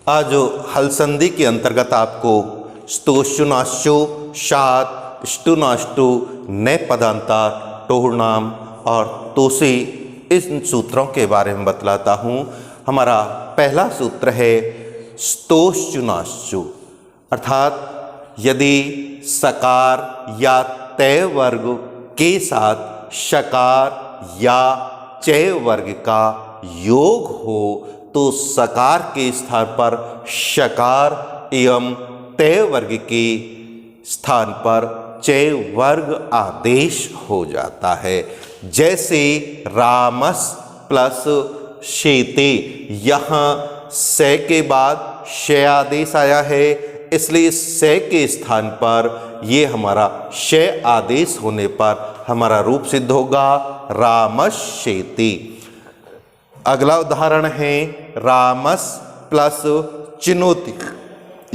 आज हल संधि के अंतर्गत आपको स्तोष्टुनाश्चो शात स्टुनाष्टु नए पदांतर टोहनाम और तोसी इन सूत्रों के बारे में बतलाता हूँ। हमारा पहला सूत्र है स्तोष्टुनाश्चु, अर्थात यदि सकार या तय वर्ग के साथ शकार या चय वर्ग का योग हो तो सकार के स्थान पर शकार एवं तय वर्ग के स्थान पर चय वर्ग आदेश हो जाता है। जैसे रामस प्लस शेते, यहाँ से के बाद शय आदेश आया है, इसलिए से के स्थान पर ये हमारा शय आदेश होने पर हमारा रूप सिद्ध होगा रामश्येति। अगला उदाहरण है रामस प्लस चिनोति,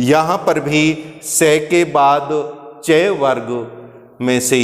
यहाँ पर भी से के बाद चय वर्ग में से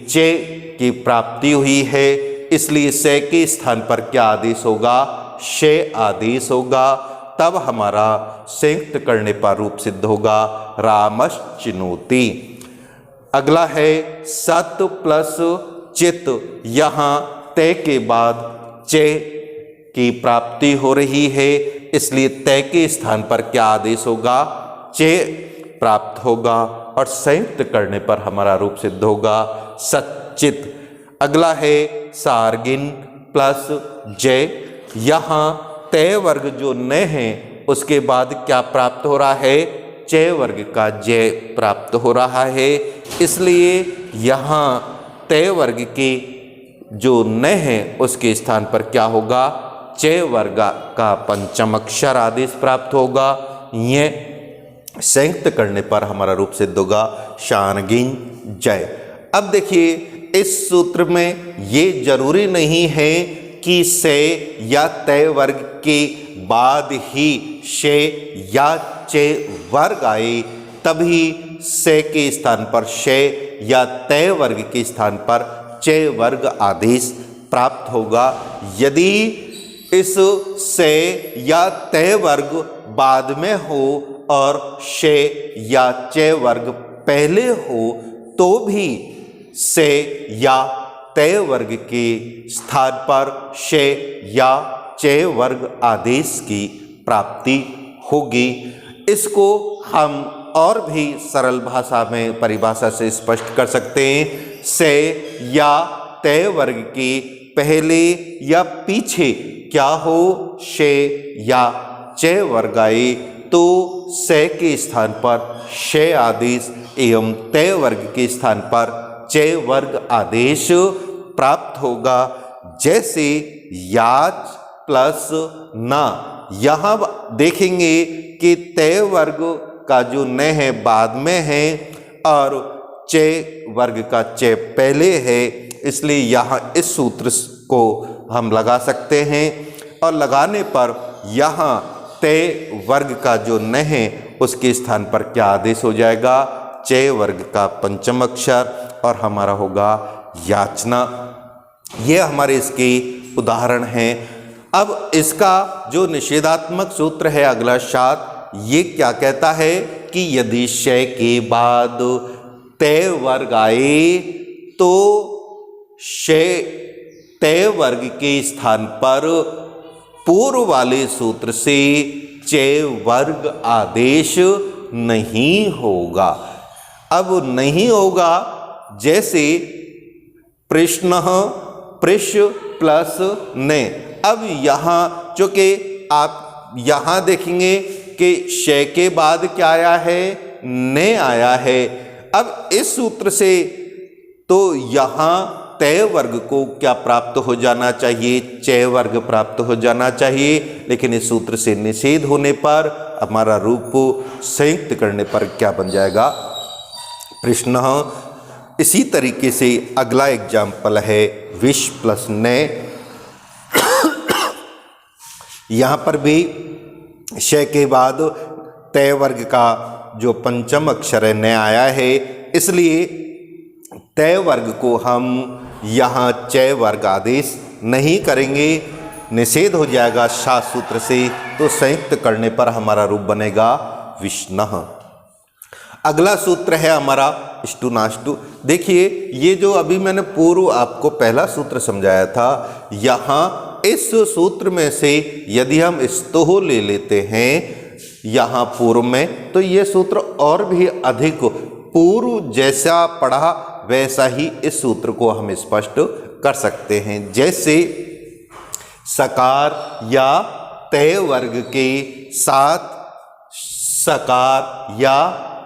चय की प्राप्ति हुई है, इसलिए से के स्थान पर क्या आदेश होगा? शय आदेश होगा। तब हमारा संयुक्त करने पर रूप सिद्ध होगा रामश्चिनोति। अगला है सत प्लस चित, यहाँ तय के बाद चय की प्राप्ति हो रही है, इसलिए तय के स्थान पर क्या आदेश होगा? चय प्राप्त होगा और संयुक्त करने पर हमारा रूप सिद्ध होगा सच्चित। अगला है सार्गिन प्लस जय, यहाँ तय वर्ग जो न है उसके बाद क्या प्राप्त हो रहा है? चय वर्ग का जय प्राप्त हो रहा है, इसलिए यहाँ तय वर्ग के जो न है उसके स्थान पर क्या होगा? चय वर्ग का पंचम अक्षर आदेश प्राप्त होगा। यह संयुक्त करने पर हमारा रूप सिद्ध होगा शानगिन जय। अब देखिए इस सूत्र में ये जरूरी नहीं है कि से या तय वर्ग के बाद ही शय या चय वर्ग आए तभी से के स्थान पर शय या तय वर्ग के स्थान पर चय वर्ग आदेश प्राप्त होगा। यदि इस से या तय वर्ग बाद में हो और शय या चय वर्ग पहले हो तो भी से या तय वर्ग के स्थान पर शय या चय वर्ग आदेश की प्राप्ति होगी। इसको हम और भी सरल भाषा में परिभाषा से स्पष्ट कर सकते हैं। से या तय वर्ग के पहले या पीछे क्या हो? शय या चय वर्ग आए तो से के स्थान पर शय आदेश एवं तय वर्ग के स्थान पर चय वर्ग आदेश प्राप्त होगा। जैसे याच प्लस ना, यहाँ देखेंगे कि तय वर्ग का जो न है बाद में है और चय वर्ग का चय पहले है, इसलिए यहाँ इस सूत्र को हम लगा सकते हैं और लगाने पर यहाँ तय वर्ग का जो न है उसके स्थान पर क्या आदेश हो जाएगा? चय वर्ग का पंचम अक्षर और हमारा होगा याचना। ये हमारे इसके उदाहरण हैं। अब इसका जो निषेधात्मक सूत्र है अगला शात, ये क्या कहता है कि यदि शय के बाद तय वर्ग आए तो शय तय वर्ग के स्थान पर पूर्व वाले सूत्र से चय वर्ग आदेश नहीं होगा। अब नहीं होगा, जैसे प्रश्न पृष प्लस ने। अब यहाँ चूंकि आप यहाँ देखेंगे कि शय के बाद क्या आया है? ने आया है। अब इस सूत्र से तो यहाँ तय वर्ग को क्या प्राप्त हो जाना चाहिए? चय वर्ग प्राप्त हो जाना चाहिए, लेकिन इस सूत्र से निषेध होने पर हमारा रूप संयुक्त करने पर क्या बन जाएगा? प्रश्न। इसी तरीके से अगला एग्जाम्पल है विष प्लस ने। यहाँ पर भी शय के बाद तय वर्ग का जो पंचम अक्षर है न आया है, इसलिए तय वर्ग को हम यहाँ चय वर्ग आदेश नहीं करेंगे। निषेध हो जाएगा शा सूत्र से, तो संयुक्त करने पर हमारा रूप बनेगा विष्णः। अगला सूत्र है हमारा इष्टुनाष्टु। देखिए ये जो अभी मैंने पूर्व आपको पहला सूत्र समझाया था, यहाँ इस सूत्र में से यदि हम स्तोह ले लेते हैं यहाँ पूर्व में, तो ये सूत्र और भी अधिक पूर्व जैसा पढ़ा वैसा ही इस सूत्र को हम स्पष्ट कर सकते हैं। जैसे सकार या तय वर्ग के साथ सकार या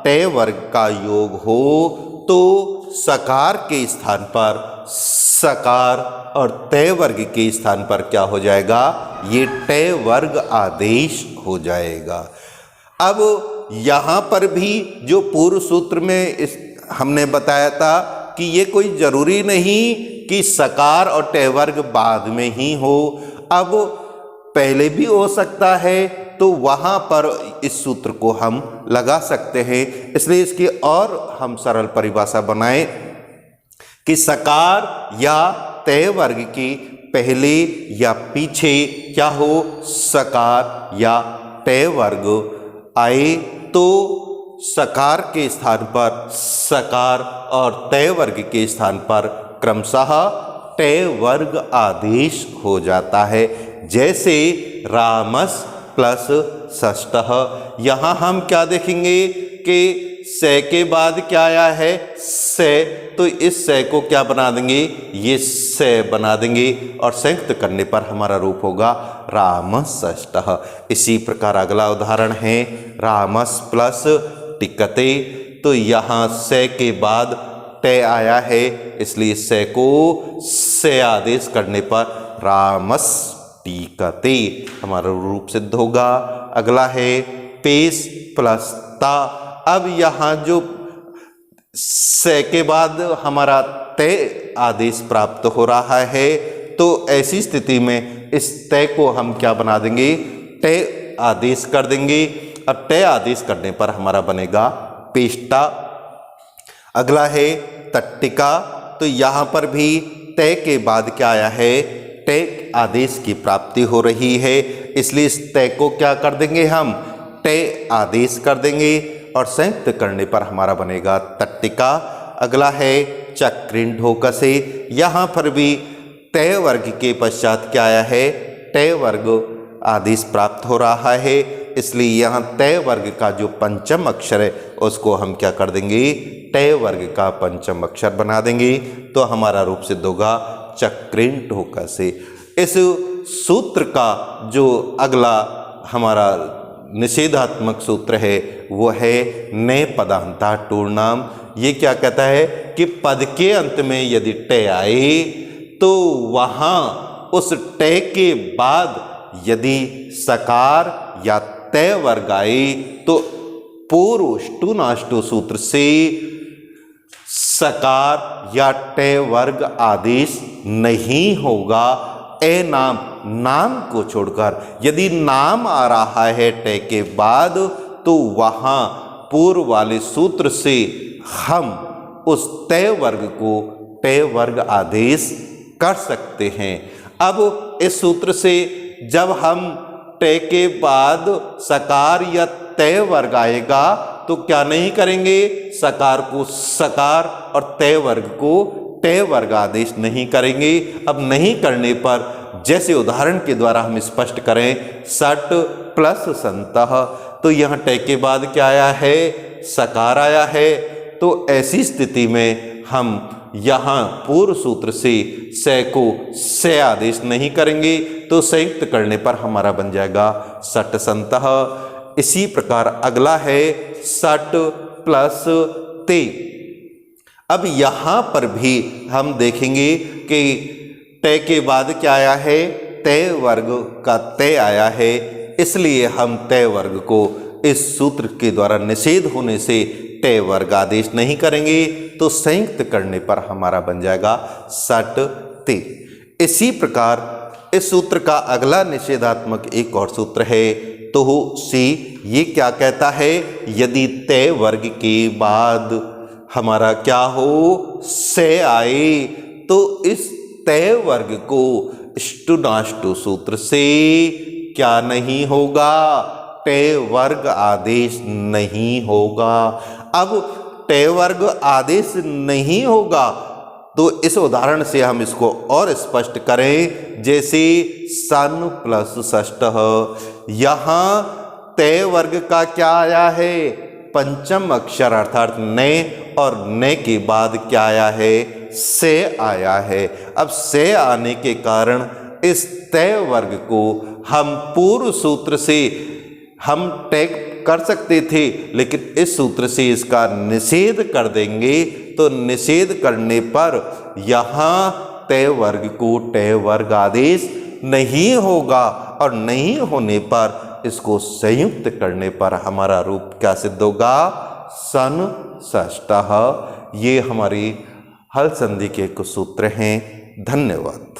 तय वर्ग का योग हो तो सकार के स्थान पर सकार और तय वर्ग के स्थान पर क्या हो जाएगा, ये तय वर्ग आदेश हो जाएगा। अब यहाँ पर भी जो पूर्व सूत्र में हमने बताया था कि ये कोई जरूरी नहीं कि सकार और तय वर्ग बाद में ही हो, अब पहले भी हो सकता है, तो वहाँ पर इस सूत्र को हम लगा सकते हैं। इसलिए इसकी और हम सरल परिभाषा बनाएं कि सकार या तय वर्ग के पहले या पीछे क्या हो, सकार या तय वर्ग आए तो सकार के स्थान पर सकार और तय वर्ग के स्थान पर क्रमशः तय वर्ग आदेश हो जाता है। जैसे रामस प्लस षष्ठः, यहाँ हम क्या देखेंगे कि से के बाद क्या आया है, से, तो इस से को क्या बना देंगे, ये से बना देंगे और संयुक्त करने पर हमारा रूप होगा रामषष्ठः। इसी प्रकार अगला उदाहरण है रामस प्लस टिकते, तो यहाँ से के बाद तय आया है, इसलिए से को से आदेश करने पर रामस टीकते हमारा रूप सिद्ध होगा। अगला है पेश प्लस ता। अब यहाँ जो से के बाद हमारा तय आदेश प्राप्त हो रहा है, तो ऐसी स्थिति में इस तय को हम क्या बना देंगे, तय आदेश कर देंगे और तय आदेश करने पर हमारा बनेगा पेष्टा। अगला है तट्टिका, तो यहाँ पर भी तय के बाद क्या आया है, तय आदेश की प्राप्ति हो रही है, इसलिए इस तय को क्या कर देंगे, हम तय आदेश कर देंगे और संयुक्त करने पर हमारा बनेगा तट्टिका। अगला है चक्रिंढोकसे, यहाँ पर भी तय वर्ग के पश्चात क्या आया है, तय वर्ग आदेश प्राप्त हो रहा है, इसलिए यहाँ तय वर्ग का जो पंचम अक्षर है उसको हम क्या कर देंगे, तय वर्ग का पंचम अक्षर बना देंगे, तो हमारा रूप सिद्ध होगा चक्रिंढोकसे। इस सूत्र का जो अगला हमारा निषेधात्मक सूत्र है वो है ने पदांता टूर्णाम। ये क्या कहता है कि पद के अंत में यदि टे आए तो वहाँ उस टे के बाद यदि सकार या तय वर्ग आए तो पूर्व स्टुनाष्टु सूत्र से सकार या तय वर्ग आदेश नहीं होगा। ए नाम, नाम को छोड़कर यदि नाम आ रहा है तय के बाद तो वहाँ पूर्व वाले सूत्र से हम उस तय वर्ग को तय वर्ग आदेश कर सकते हैं। अब इस सूत्र से जब हम तय के बाद सकार या तय वर्ग आएगा तो क्या नहीं करेंगे, सकार को सकार और तय वर्ग को तय वर्ग आदेश नहीं करेंगे। अब नहीं करने पर जैसे उदाहरण के द्वारा हम स्पष्ट करें, सट प्लस संतः, तो यहाँ तय के बाद क्या आया है, सकार आया है, तो ऐसी स्थिति में हम यहाँ पूर्व सूत्र से को से आदेश नहीं करेंगे, तो संयुक्त करने पर हमारा बन जाएगा सट संतः। इसी प्रकार अगला है सट प्लस ते। अब यहाँ पर भी हम देखेंगे कि तय के बाद क्या आया है, तय वर्ग का तय आया है, इसलिए हम तय वर्ग को इस सूत्र के द्वारा निषेध होने से तय वर्ग आदेश नहीं करेंगे, तो संयुक्त करने पर हमारा बन जाएगा सट ते। इसी प्रकार इस सूत्र का अगला निषेधात्मक एक और सूत्र है तो सी। ये क्या कहता है, यदि तय वर्ग के बाद हमारा क्या हो, से आए तो इस तय वर्ग को इष्टुनाष्टु सूत्र से क्या नहीं होगा, टे वर्ग आदेश नहीं होगा। अब टे वर्ग आदेश नहीं होगा तो इस उदाहरण से हम इसको और स्पष्ट करें, जैसे सन प्लस षष्ठः, यहाँ ते वर्ग का क्या आया है, पंचम अक्षर अर्थात ने, और ने के बाद क्या आया है, से आया है। अब से आने के कारण इस तय वर्ग को हम पूर्व सूत्र से हम टैग कर सकते थे, लेकिन इस सूत्र से इसका निषेध कर देंगे। तो निषेध करने पर यहाँ तय वर्ग को टय वर्ग आदेश नहीं होगा, और नहीं होने पर इसको संयुक्त करने पर हमारा रूप क्या सिद्ध होगा, सन षष्ठः। ये हमारी हल संधि के कुछ सूत्र हैं। धन्यवाद।